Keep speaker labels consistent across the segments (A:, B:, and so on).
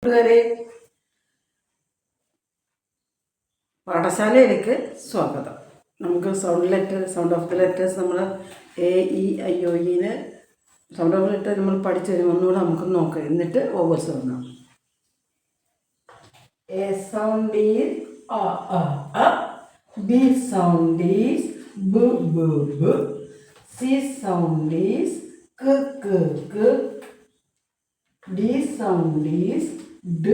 A: കൂട്ടുകാരെ, പാഠശാലയിലേക്ക് സ്വാഗതം. നമുക്ക് സൗണ്ട് ഓഫ് ദ ലെറ്റേഴ്സ് നമ്മൾ AEIOE സൗണ്ട് ഓഫ് ലെറ്റർ നമ്മൾ പഠിച്ചു വരും. ഒന്നുകൂടെ നമുക്ക് നോക്കാം, എന്നിട്ട് വവൽസ് വരണം. A sound is A. B sound is B. C sound is K. D sound is D.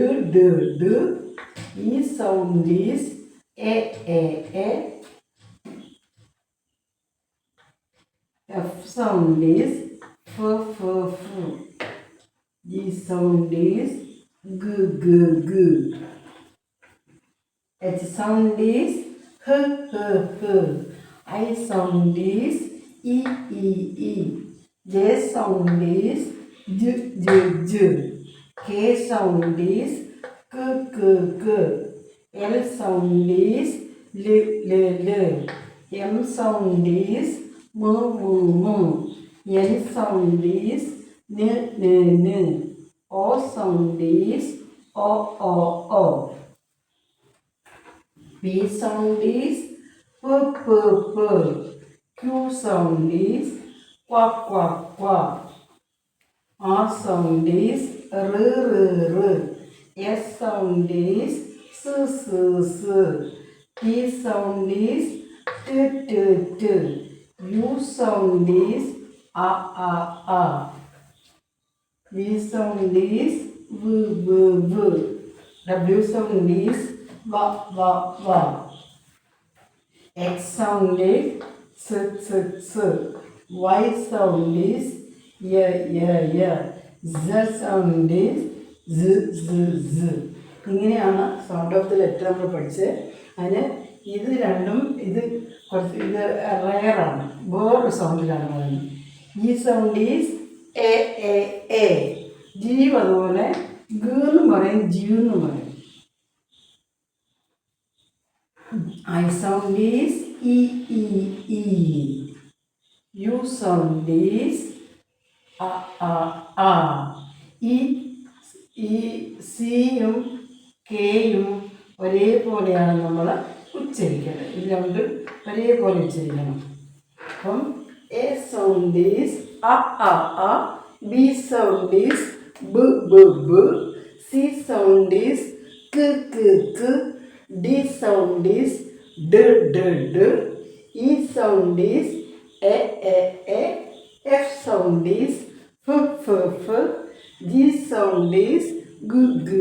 A: E sound is A. F sound is F. G sound is G. H sound is H. I sound is E. J sound is J. K sound is K. L sound is L. M sound is M. N sound is N. O sound is O. P sound is P. Q sound is Qua. R sound is R. S sound is S. T sound is T. U sound is A. V sound is V. W sound is W. X sound is S. Y sound is Y. Z sound is Z. ഇങ്ങനെയാണ് sound of the letter നമ്മൾ പഠിച്ചത്. അതിന് ഇത് രണ്ടും കുറച്ച് റയറാണ്, വേറൊരു സൗണ്ടിലാണ് പറയുന്നത്. ഈ സൗണ്ട് ഈസ് A. ജി അതുപോലെ ഗ എന്നും പറയും, ജി എന്നും പറയും. I sound is E. U sound is A. ഈ സിയും കെയും ഒരേപോലെയാണ് നമ്മൾ ഉച്ചരിക്കുന്നത്. ഇത് രണ്ടും ഒരേപോലെ ഉച്ചരിക്കണം. അപ്പം A sound is A. B sound is B. C sound is K. D sound is D. E sound is A. F sound is F. G sound is G.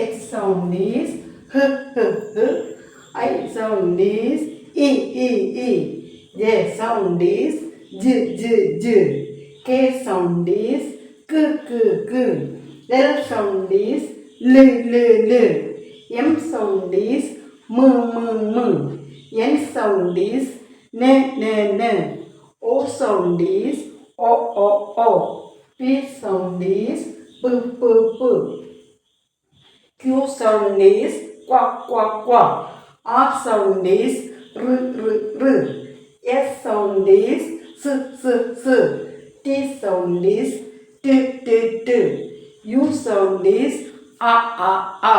A: H sound is H. I sound is E. J sound is J. K sound is K. L sound is L. M sound is M. N sound is N. O sound is O. P sound is P. Q sound is Qua. R sound is R. S sound is S. T sound is T. U sound is A.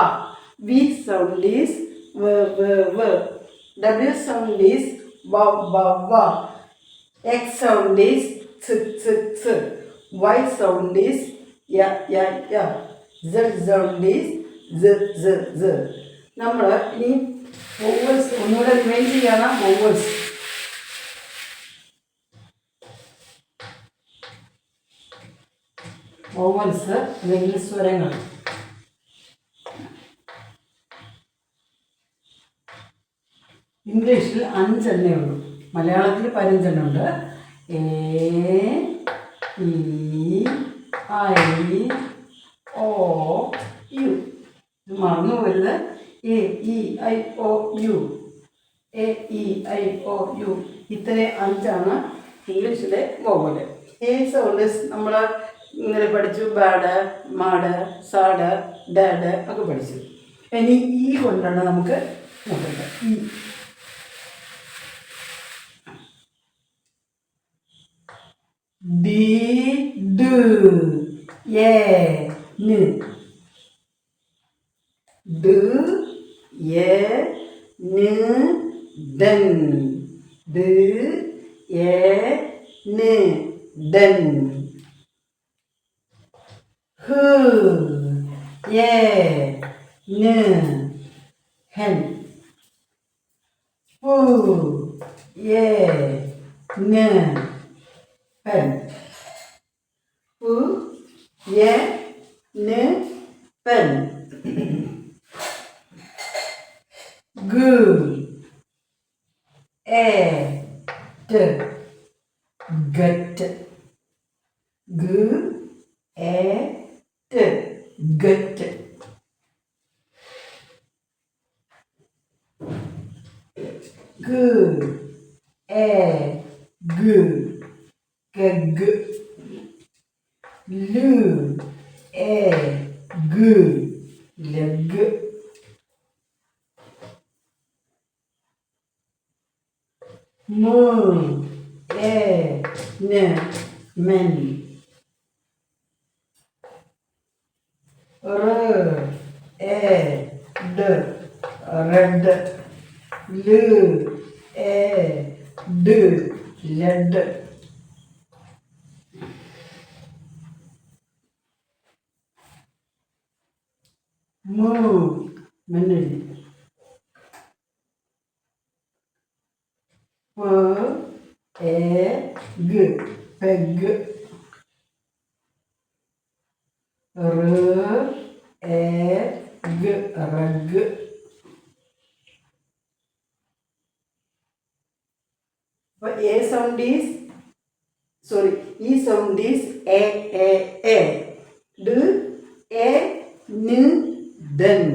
A: V sound is V. W sound is W. X sound is C. Y sound is Y. Z sound is Z. നമ്മൾ ഇനി vowels ഒന്നുകൂടെ remind ചെയ്യാണ്. Vowels അല്ലെങ്കിൽ സ്വരങ്ങൾ. ഇംഗ്ലീഷിൽ 5 എണ്ണേ ഉള്ളൂ, മലയാളത്തിൽ 15 എണ്ണമുണ്ട്. A, E, I, O, U. ഇത് മറന്നു പോരുത്. AEIOU. ഇത്രയും 5 ഇംഗ്ലീഷിലെ വോവല്. ഈ സൗണ്ട് നമ്മൾ ഇങ്ങനെ പഠിച്ചു. ബാഡ്, മാഡ്, സാഡ്, ഡാഡ് ഒക്കെ പഠിച്ചു. ഇനി ഈ കൊണ്ടാണ് നമുക്ക് നോക്കേണ്ടത്. D, D, E, N. D, E, N, den. D, E, N, den. H, E, N, hen. H, E, N, pen. H, E, N, pen. G, E, T, gut. G, E, T, gut. G, E, G, keg. L, E, G, leg. M, E, N, men. R, E, D, red. L, E, D, led. M, minute. P, E, G, peg. R, E, G, rug. But A sound is, sorry, E sound is A. D, E, N, den.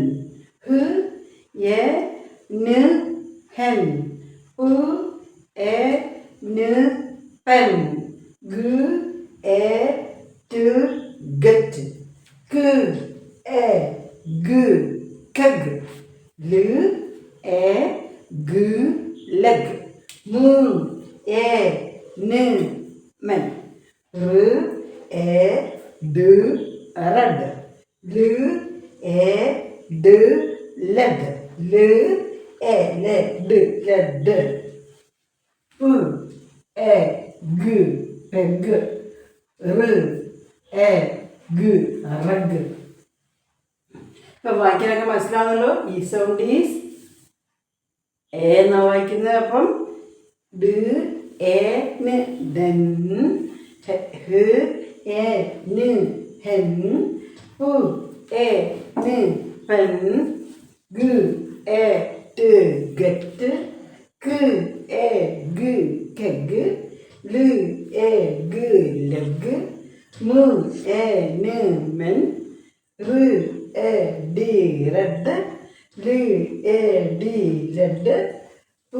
A: H, E, N, hen. P, E, N, pen. G, E, T, gut. K, E, G, keg. L, E, G, leg. M, E, N, men. R, E, D, red. L, E, D, led. L, E, led, led. P, E, G, peg. R, E, G, rug. ഇപ്പം വായിക്കാനൊക്കെ മനസ്സിലാവുന്നല്ലോ. ഈ sound is A എന്നാ വായിക്കുന്നത്. അപ്പം D, E, N, den. H, E, N, hen. P, E, N, pen. G, E, T, get. K, E, G, keg. L, E, G, leg. M, E, N, men. R, E, D, red. L, E, D, led. P,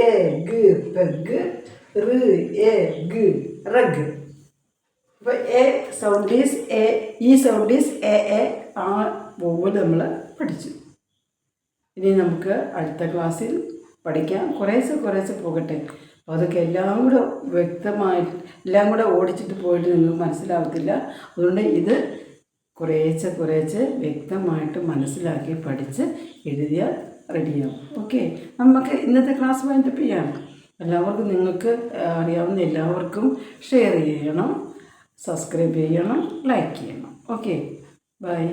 A: E, G, peg. R, E, G, rug. അപ്പോൾ A sound is A, ഈ sound is A. ആ vowel നമ്മൾ പഠിച്ചു. ഇനി നമുക്ക് അടുത്ത ക്ലാസ്സിൽ പഠിക്കാം. കുറേശ്ശെ പോകട്ടെ. അപ്പോൾ അതൊക്കെ എല്ലാം കൂടെ വ്യക്തമായിട്ട് എല്ലാം കൂടെ ഓടിച്ചിട്ട് പോയിട്ട് നിങ്ങൾക്ക് മനസ്സിലാവത്തില്ല. അതുകൊണ്ട് ഇത് കുറേശ്ശെ വ്യക്തമായിട്ട് മനസ്സിലാക്കി പഠിച്ച് എഴുതിയാൽ റെഡിയാവും. ഓക്കെ, നമുക്ക് ഇന്നത്തെ ക്ലാസ് വൈൻഡപ്പ് ചെയ്യാം. എല്ലാവർക്കും, നിങ്ങൾക്ക് അറിയാവുന്ന എല്ലാവർക്കും ഷെയർ ചെയ്യണം, സബ്സ്ക്രൈബ് ചെയ്യണം, ലൈക്ക് ചെയ്യണം. Okay, by.